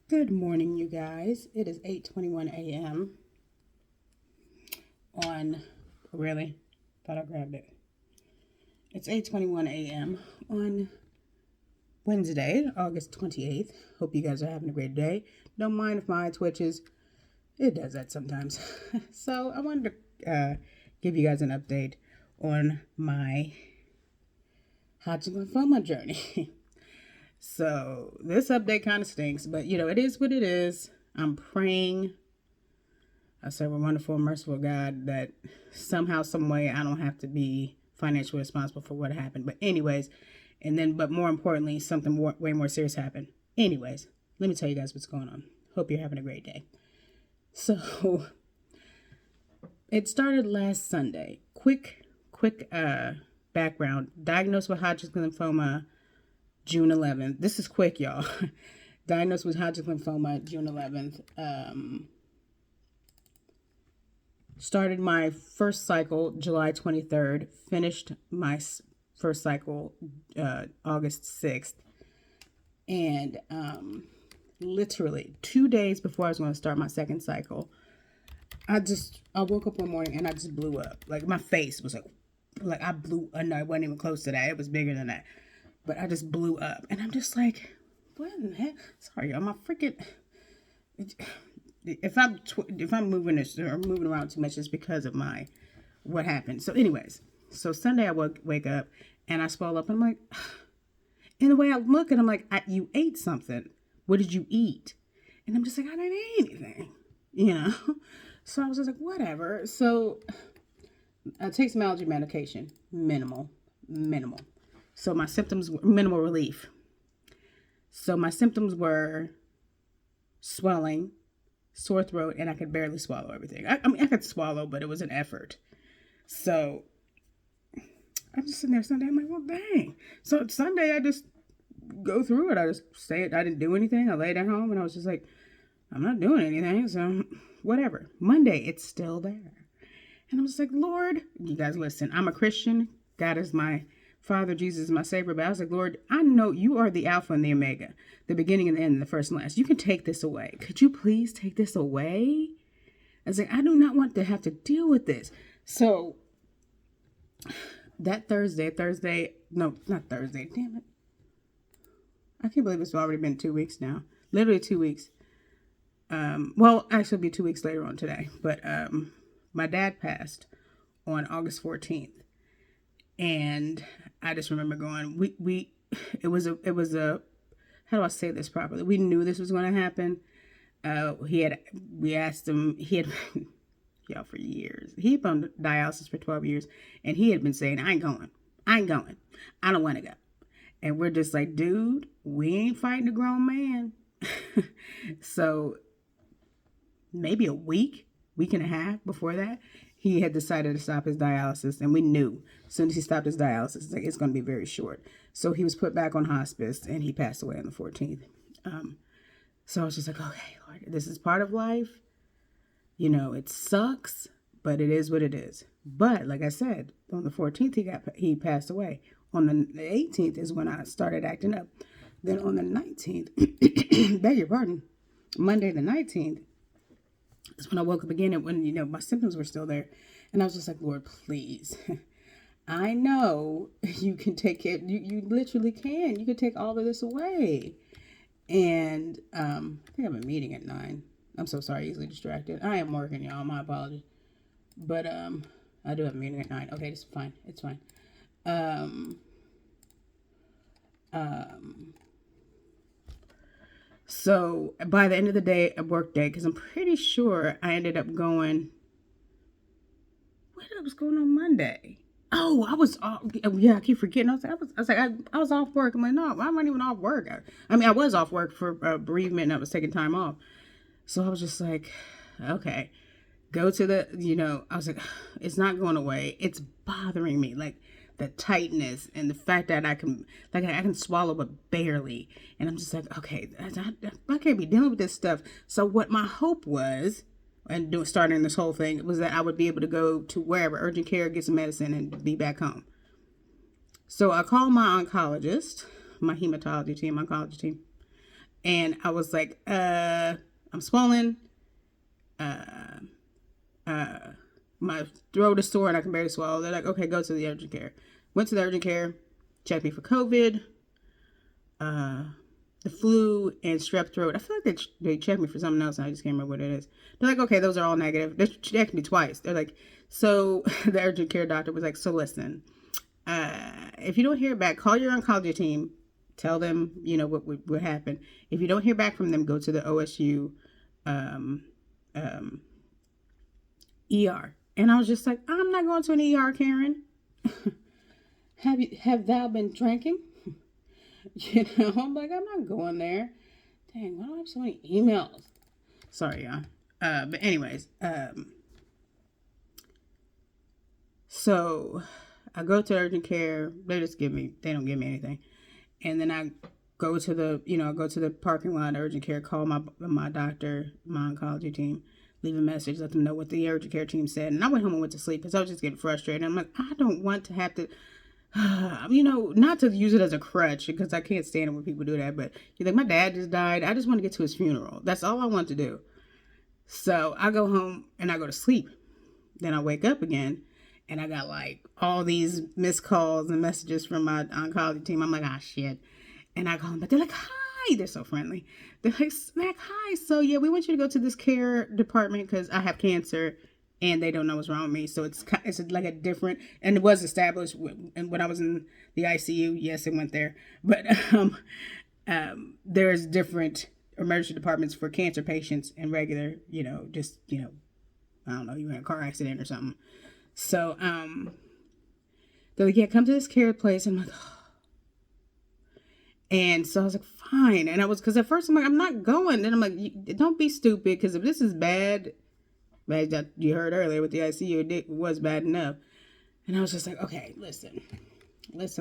Good morning, you guys. It is 8:21 a.m. on really thought I grabbed it. It's 8:21 a.m. on Wednesday, August 28th. Hope you guys are having a great day. Don't mind if my eye twitches. It does that sometimes. So I wanted to give you guys an update on my Hodgkin lymphoma journey. So this update kind of stinks, but it is what it is. I'm praying. I serve a wonderful and merciful God that somehow, some way, I don't have to be financially responsible for what happened. But anyways, but more importantly, something way more serious happened. Anyways, let me tell you guys what's going on. Hope you're having a great day. So it started last Sunday. Quick background. Diagnosed with Hodgkin lymphoma June 11th. This is quick, y'all. Diagnosed with Hodgkin lymphoma June 11th. Started my first cycle July 23rd. Finished my first cycle August 6th. And literally 2 days before I was going to start my second cycle, I woke up one morning and I just blew up. Like my face was like I blew. No, it wasn't even close to that. It was bigger than that. But I just blew up, and I'm just like, what in the heck? Sorry, I'm a freaking. If I'm moving this or moving around too much, it's because of what happened. So, anyways, Sunday I wake up and I swell up, and I'm like, and the way I look, and I'm like, you ate something. What did you eat? And I'm just like, I didn't eat anything, So I was just like, whatever. So I take some allergy medication, minimal. So my symptoms were minimal relief. So my symptoms were swelling, sore throat, and I could barely swallow everything. I mean, I could swallow, but it was an effort. So I'm just sitting there Sunday. I'm like, well, dang. So Sunday, I just go through it. I just stayed. I didn't do anything. I laid at home, and I was just like, I'm not doing anything. So whatever. Monday, it's still there. And I'm just like, Lord, you guys listen. I'm a Christian. God is my Father, Jesus is my Savior. But I was like, Lord, I know you are the Alpha and the Omega, the beginning and the end, the first and last. You can take this away. Could you please take this away? I was like, I do not want to have to deal with this. So that no, not Thursday. Damn it. I can't believe it's already been 2 weeks now. Literally 2 weeks. Well, actually it'll be 2 weeks later on today. But my dad passed on August 14th. And I just remember going, it was a, how do I say this properly? We knew this was going to happen. We asked him, y'all, for years. He'd been on dialysis for 12 years, and he had been saying, I ain't going. I don't want to go. And we're just like, dude, we ain't fighting a grown man. So maybe a week and a half before that, he had decided to stop his dialysis, and we knew as soon as he stopped his dialysis, it's going to be very short. So he was put back on hospice, and he passed away on the 14th. So I was just like, okay, Lord, this is part of life. It sucks, but it is what it is. But like I said, on the 14th, he passed away. On the 18th is when I started acting up. Then on the 19th, beg your pardon, Monday the 19th, is when I woke up again, and when, my symptoms were still there. And I was just like, Lord, please. I know you can take it. You literally can. You can take all of this away. And I think I have a meeting at 9. I'm so sorry, easily distracted. I am working, y'all. My apologies. But I do have a meeting at 9. Okay, it's fine. It's fine. So by the end of the day, a work day, because I'm pretty sure I ended up going. What was going on Monday? Oh, I was off. Yeah, I keep forgetting. I was off work. I'm like, no, I wasn't even off work. I was off work for bereavement, and I was taking time off. So I was just like, okay, go to the. I was like, it's not going away. It's bothering me. Like the tightness and the fact that I can swallow but barely, and I'm just like, okay, I can't be dealing with this stuff. So what my hope was, and starting this whole thing, was that I would be able to go to wherever urgent care, get some medicine, and be back home. So I called my oncologist, my hematology team, oncology team, And I was like, I'm swollen. My throat is sore and I can barely swallow. They're like, okay, go to the urgent care. Went to the urgent care, checked me for COVID, the flu, and strep throat. I feel like they checked me for something else and I just can't remember what it is. They're like, okay, those are all negative. They checked me twice. They're like, so the urgent care doctor was like, so listen, if you don't hear back, call your oncology team. Tell them, what happened. If you don't hear back from them, go to the OSU ER. And I was just like, I'm not going to an ER, Karen. Have thou been drinking? I'm like, I'm not going there. Dang, why do I have so many emails? Sorry, y'all. But anyways, so I go to urgent care. They don't give me anything. And then I go to the parking lot, urgent care, call my doctor, my oncology team, leave a message, let them know what the urgent care team said. And I went home and went to sleep because I was just getting frustrated. I'm like, I don't want to have to, not to use it as a crutch because I can't stand it when people do that. But you're like, my dad just died. I just want to get to his funeral. That's all I want to do. So I go home and I go to sleep. Then I wake up again and I got like all these missed calls and messages from my oncology team. I'm like, shit. And I call them, but they're like, hi. They're so friendly. They're like, hi. So yeah, we want you to go to this care department because I have cancer and they don't know what's wrong with me. So it's like a different, and it was established when I was in the ICU. Yes, it went there. But there's different emergency departments for cancer patients and regular, I don't know, you had a car accident or something. So, they're like, yeah, come to this care place. And I'm like, oh. And so I was like, fine. And because at first I'm like, I'm not going. Then I'm like, don't be stupid. Because if this is bad that you heard earlier with the ICU, it was bad enough. And I was just like, okay, listen. I was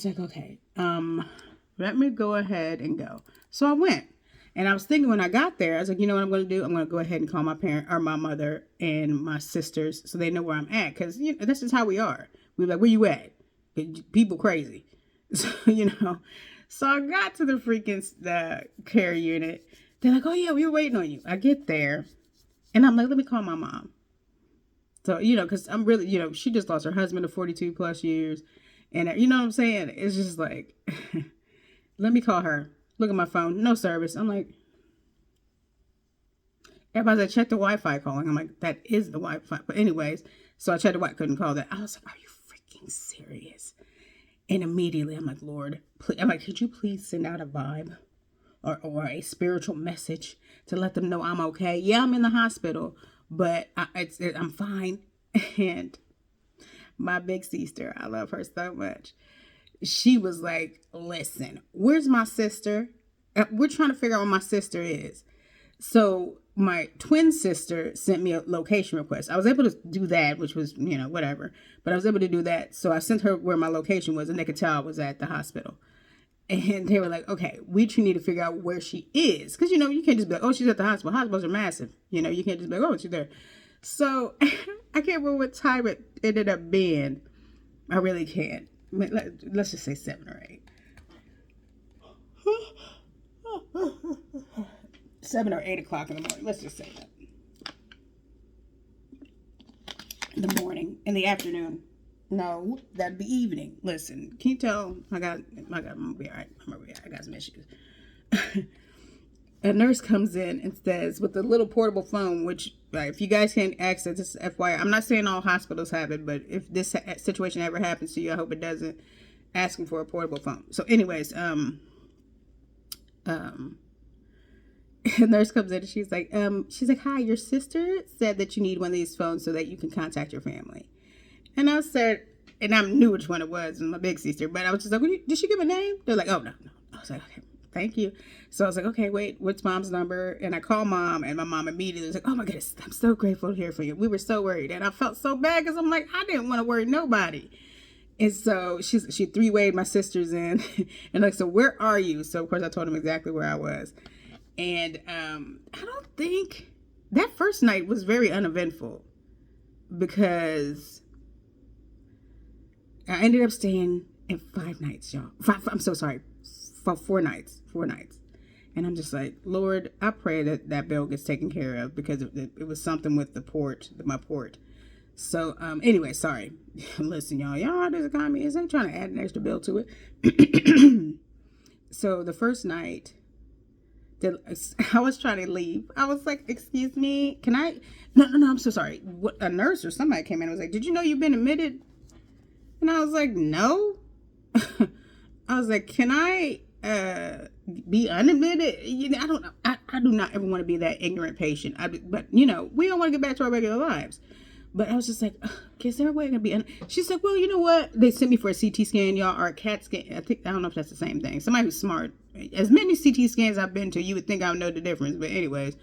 like, okay, let me go ahead and go. So I went. And I was thinking when I got there, I was like, you know what I'm going to do? I'm going to go ahead and call my my mother and my sisters so they know where I'm at. Because this is how we are. We're like, where you at? People crazy. So, So I got to the freaking care unit. They're like, oh, yeah, we were waiting on you. I get there. And I'm like, let me call my mom. So, because I'm really, she just lost her husband of 42 plus years. And you know what I'm saying? It's just like, let me call her. Look at my phone. No service. I'm like, everybody's like, check the Wi-Fi calling. I'm like, that is the Wi-Fi. But anyways, so I checked the Wi-Fi, couldn't call that. I was like, are you freaking serious? And immediately I'm like, Lord, please. I'm like, could you please send out a vibe or a spiritual message to let them know I'm okay? Yeah, I'm in the hospital, but I'm fine. And my big sister, I love her so much. She was like, listen, where's my sister? We're trying to figure out where my sister is. So my twin sister sent me a location request. I was able to do that, which was, whatever. But I was able to do that. So I sent her where my location was and they could tell I was at the hospital. And they were like, okay, we need to figure out where she is. Because, you can't just be like, oh, she's at the hospital. Hospitals are massive. You can't just be like, oh, she's there. So I can't remember what time it ended up being. I really can't. Let's just say 7 or 8. 7 or 8 o'clock in the morning. Let's just say that. In the morning. In the afternoon. No, that'd be evening. Listen, can you tell? I'm gonna be all right. I got some issues. A nurse comes in and says, with a little portable phone, which, if you guys can't access this, FYI, I'm not saying all hospitals have it, but if this situation ever happens to you, I hope it doesn't, asking for a portable phone. So anyways, a nurse comes in and she's like, hi, your sister said that you need one of these phones so that you can contact your family. And I said, and I knew which one it was, my big sister, but I was just like, did she give a name? They're like, oh, no. I was like, okay, thank you. So I was like, okay, wait, what's mom's number? And I called mom, and my mom immediately was like, oh my goodness, I'm so grateful to hear from you. We were so worried. And I felt so bad because I'm like, I didn't want to worry nobody. And so she 3-wayed my sisters in and like, so where are you? So of course I told them exactly where I was. And I don't think that first night was very uneventful because I ended up staying in 5 nights, y'all. I'm so sorry. for 4 nights. 4 nights. And I'm just like, Lord, I pray that that bill gets taken care of, because it was something with the port, my port. So, anyway, sorry. Listen, y'all, this economy isn't trying to add an extra bill to it. So the first night, I was trying to leave. I was like, excuse me, can I? No, I'm so sorry. What, a nurse or somebody came in and was like, did you know you've been admitted? And I was like, no. I was like, can I be unadmitted? You know, I don't know. I do not ever want to be that ignorant patient. But, we don't want to get back to our regular lives. But I was just like, is there a way I can be? She's like, well, you know what? They sent me for a CT scan, y'all, or a CAT scan. I don't know if that's the same thing. Somebody who's smart. As many CT scans I've been to, you would think I would know the difference. But anyways,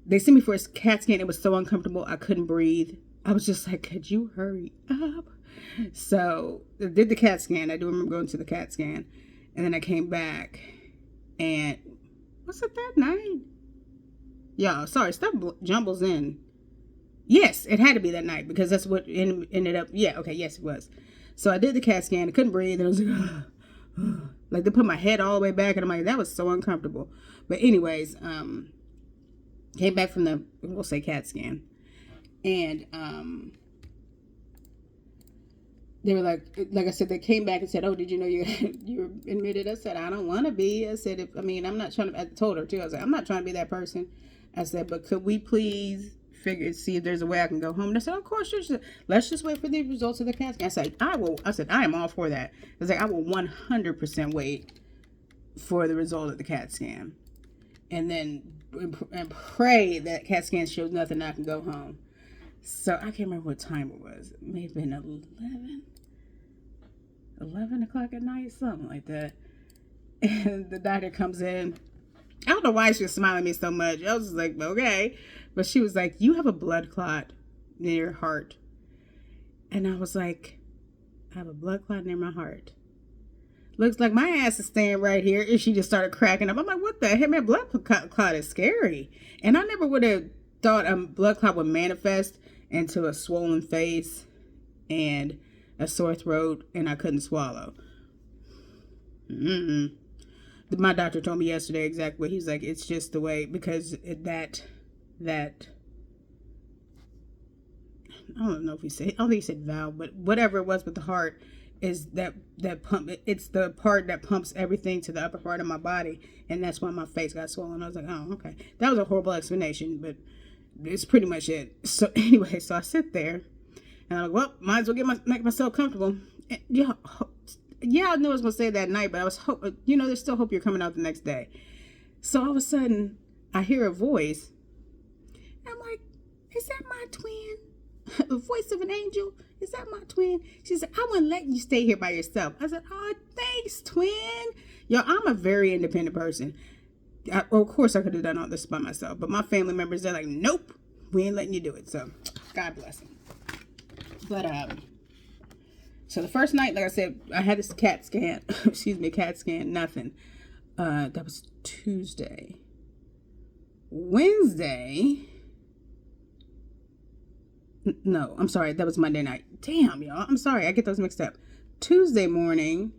they sent me for a CAT scan. It was so uncomfortable. I couldn't breathe. I was just like, could you hurry up? So I did the CAT scan. I do remember going to the CAT scan. And then I came back. And was it that night? Y'all, sorry, stuff jumbles in. Yes, it had to be that night, because that's what ended up. Yeah, okay, yes, it was. So I did the CAT scan. I couldn't breathe. And I was like, like they put my head all the way back. And I'm like, that was so uncomfortable. But anyways, came back from the, we'll say, CAT scan. And they were like I said, they came back and said, oh, did you know you're admitted? I said, I don't want to be. I said, I'm not trying to, I told her too. I was like, I'm not trying to be that person. I said, but could we please see if there's a way I can go home? And I said, of course, let's just wait for the results of the CAT scan. I said, I am all for that. I was like, I will 100% wait for the result of the CAT scan. And then and pray that CAT scan shows nothing, I can go home. So I can't remember what time it was. It may have been 11 o'clock at night, something like that. And the doctor comes in. I don't know why she was smiling at me so much. I was just like, okay. But she was like, you have a blood clot near your heart. And I was like, I have a blood clot near my heart. Looks like my ass is staying right here. And she just started cracking up. I'm like, what the heck? Man, blood clot is scary. And I never would have thought a blood clot would manifest into a swollen face and a sore throat, and I couldn't swallow. My doctor told me yesterday exactly what he's like. It's just the way, because that I don't know if he said, I don't think he said valve, but whatever it was with the heart is that pump. It's the part that pumps everything to the upper part of my body, and that's why my face got swollen. I was like, oh, okay. That was a horrible explanation, but it's pretty much it. So anyway, so I sit there, and I'm like, well, might as well make myself comfortable. And yeah, I knew I was gonna say that night, but I was there's still hope you're coming out the next day. So all of a sudden, I hear a voice. I'm like, is that my twin? The voice of an angel? Is that my twin? She said, I wouldn't let you stay here by yourself. I said, oh, thanks, twin. Yo, I'm a very independent person. Of course, I could have done all this by myself, but my family members, they're like, nope, we ain't letting you do it. So, God bless them. But, so the first night, like I said, I had this CAT scan. CAT scan, nothing. That was Tuesday. Wednesday. No, I'm sorry. That was Monday night. Damn, y'all. I'm sorry. I get those mixed up. Tuesday morning.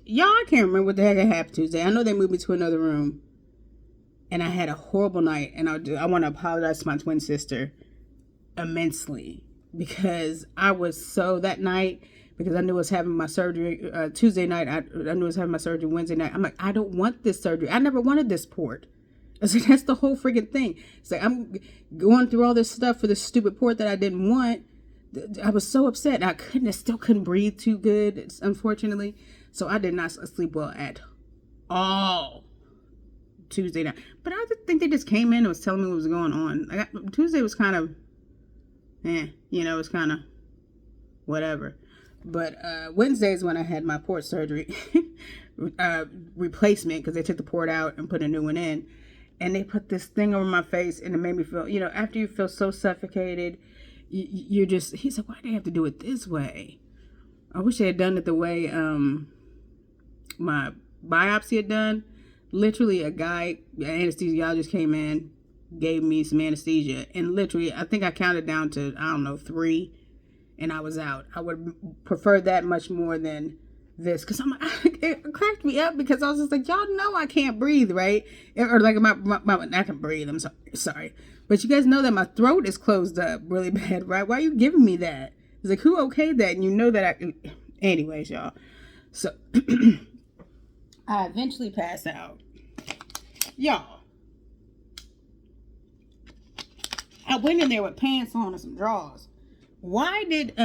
Y'all, I can't remember what the heck happened Tuesday. I know they moved me to another room. And I had a horrible night. And I want to apologize to my twin sister immensely. Because I was so that night. Because I knew I was having my surgery Tuesday night. I knew I was having my surgery Wednesday night. I'm like, I don't want this surgery. I never wanted this port. I said, that's the whole freaking thing. It's like, I'm going through all this stuff for this stupid port that I didn't want. I was so upset. I still couldn't breathe too good, unfortunately. So I did not sleep well at all Tuesday night. But I think they just came in and was telling me what was going on. Tuesday was kind of, it was kind of whatever. But Wednesday is when I had my port surgery replacement, because they took the port out and put a new one in. And they put this thing over my face, and it made me feel, after you feel so suffocated, you're just, he's like, why do they have to do it this way? I wish they had done it the way my biopsy had done. Literally, an anesthesiologist came in, gave me some anesthesia, and literally, I think I counted down to, 3, and I was out. I would prefer that much more than this, because it cracked me up, because I was just like, y'all know I can't breathe, right? Or like I can breathe. I'm sorry, but you guys know that my throat is closed up really bad, right? Why are you giving me that? It's like, who okayed that? And you know that anyways, y'all. So I eventually pass out, y'all. I went in there with pants on and some drawers. Why did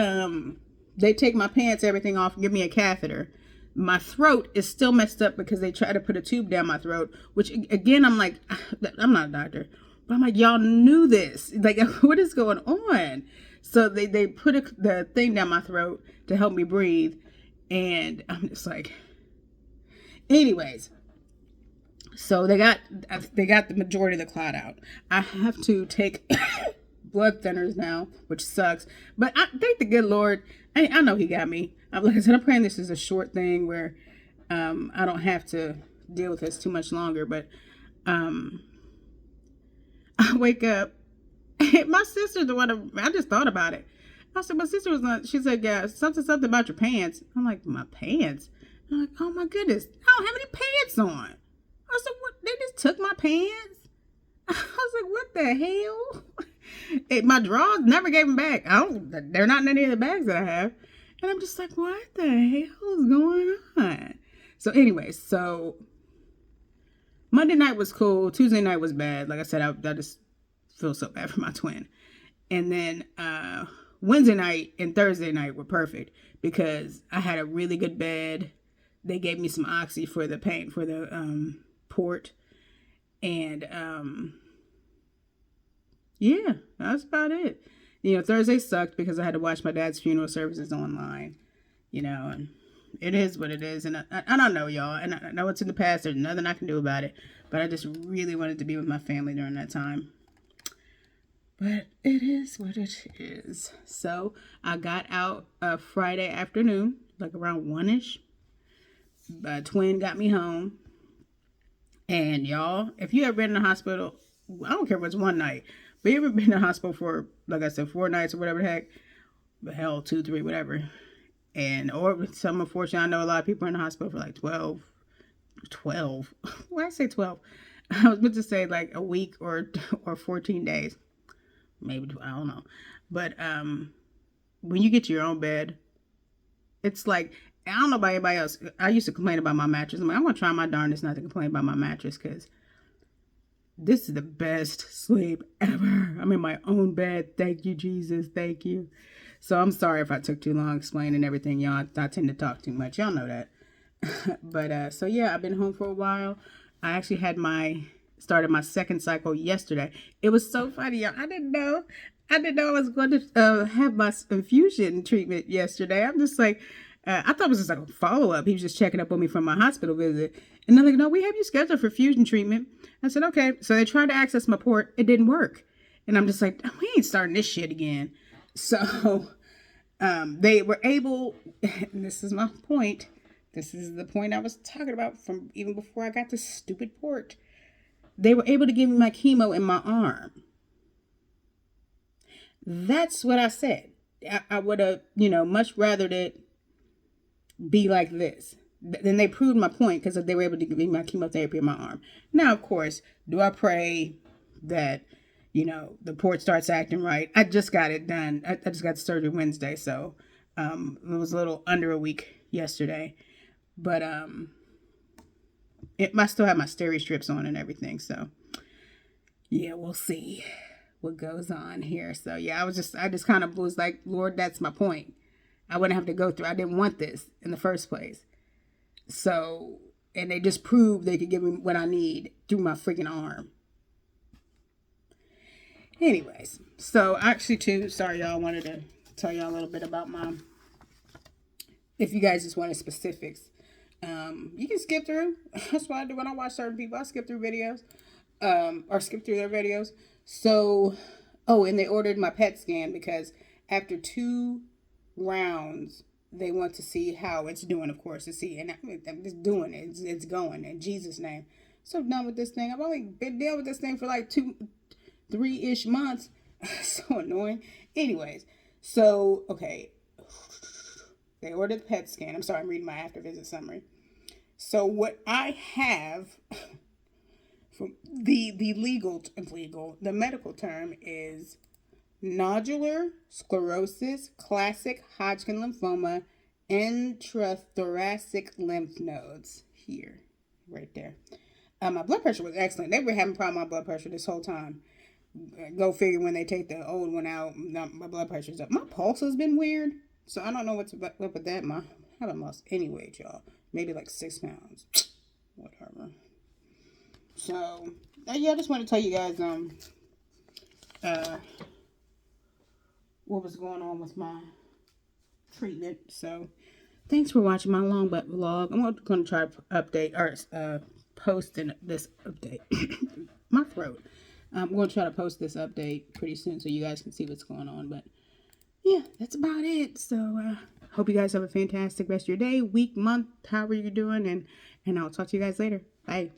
they take my pants, everything off, and give me a catheter? My throat is still messed up because they tried to put a tube down my throat, which again, I'm like, I'm not a doctor, but I'm like, y'all knew this. Like, what is going on? So they put the thing down my throat to help me breathe. And I'm just like, anyways. So they got the majority of the clot out. I have to take blood thinners now, which sucks. But I thank the good Lord. I know He got me. Like I said, I'm praying this is a short thing where I don't have to deal with this too much longer. But I wake up. My sister's the one. I just thought about it. I said, my sister was not. She said, yeah, something about your pants. I'm like, my pants? I'm like, oh my goodness, I don't have any pants on. I said, what? They just took my pants? I was like, what the hell? My drawers, never gave them back. They're not in any of the bags that I have. And I'm just like, what the hell is going on? So anyway, Monday night was cool. Tuesday night was bad. Like I said, I just feel so bad for my twin. And then Wednesday night and Thursday night were perfect because I had a really good bed. They gave me some oxy for the pain, for the port. And yeah, that's about it. Thursday sucked because I had to watch my dad's funeral services online, and it is what it is. And I don't know, y'all, and I know it's in the past. There's nothing I can do about it, but I just really wanted to be with my family during that time. But it is what it is. So I got out Friday afternoon, like around 1-ish. My twin got me home. And y'all, if you ever been in the hospital, I don't care if it's one night, but you ever been in the hospital for, like I said, 4 nights or whatever the heck, but hell, 2, 3, whatever. Or some, unfortunately, I know a lot of people are in the hospital for like 12. Why I say 12? I was meant to say like a week or 14 days. Maybe, I don't know. But when you get to your own bed, it's like, I don't know about anybody else. I used to complain about my mattress. I'm going to try my darndest not to complain about my mattress, because this is the best sleep ever. I'm in my own bed. Thank you, Jesus. Thank you. So I'm sorry if I took too long explaining everything, y'all. I tend to talk too much. Y'all know that. But so yeah, I've been home for a while. I actually started my second cycle yesterday. It was so funny, y'all. I didn't know I was going to have my infusion treatment yesterday. I'm just like, I thought it was just like a follow-up. He was just checking up on me from my hospital visit. And they're like, no, we have you scheduled for fusion treatment. I said, okay. So they tried to access my port. It didn't work. And I'm just like, we ain't starting this shit again. So they were able, and this is my point. This is the point I was talking about from even before I got this stupid port. They were able to give me my chemo in my arm. That's what I said. I would have, much rather it be like this. Then they proved my point because they were able to give me my chemotherapy in my arm. Now, of course, do I pray that, the port starts acting right? I just got it done. I just got the surgery Wednesday. So it was a little under a week yesterday. But I still have my steri strips on and everything. So yeah, we'll see what goes on here. So yeah, I just kind of was like, Lord, that's my point. I wouldn't have to go through. I didn't want this in the first place. So, and they just proved they could give me what I need through my freaking arm. Anyways, so actually too, sorry y'all, I wanted to tell y'all a little bit about if you guys just wanted specifics, you can skip through. That's what I do when I watch certain people. I skip through videos, or skip through their videos. So, and they ordered my PET scan because after 2 rounds, they want to see how it's doing, of course, to see. And I'm just doing it. It's going in Jesus' name. So done with this thing. I've only been dealing with this thing for like 2-3-ish months. So annoying. Anyways, So, okay. They ordered the PET scan. I'm sorry, I'm reading my after visit summary. So what I have from the medical term is nodular sclerosis, classic Hodgkin lymphoma, intrathoracic lymph nodes here, right there. My blood pressure was excellent. They were having a problem with my blood pressure this whole time. Go figure, when they take the old one out, my blood pressure's up. My pulse has been weird, so I don't know what's up with that. I haven't lost any weight, y'all. Maybe like 6 pounds. Whatever. So, yeah, I just want to tell you guys uh what was going on with my treatment. So, thanks for watching my long butt vlog. I'm going to try to update or post this update. My throat. I'm going to try to post this update pretty soon so you guys can see what's going on. But yeah, that's about it. So hope you guys have a fantastic rest of your day, week, month, however you're doing, and I'll talk to you guys later. Bye.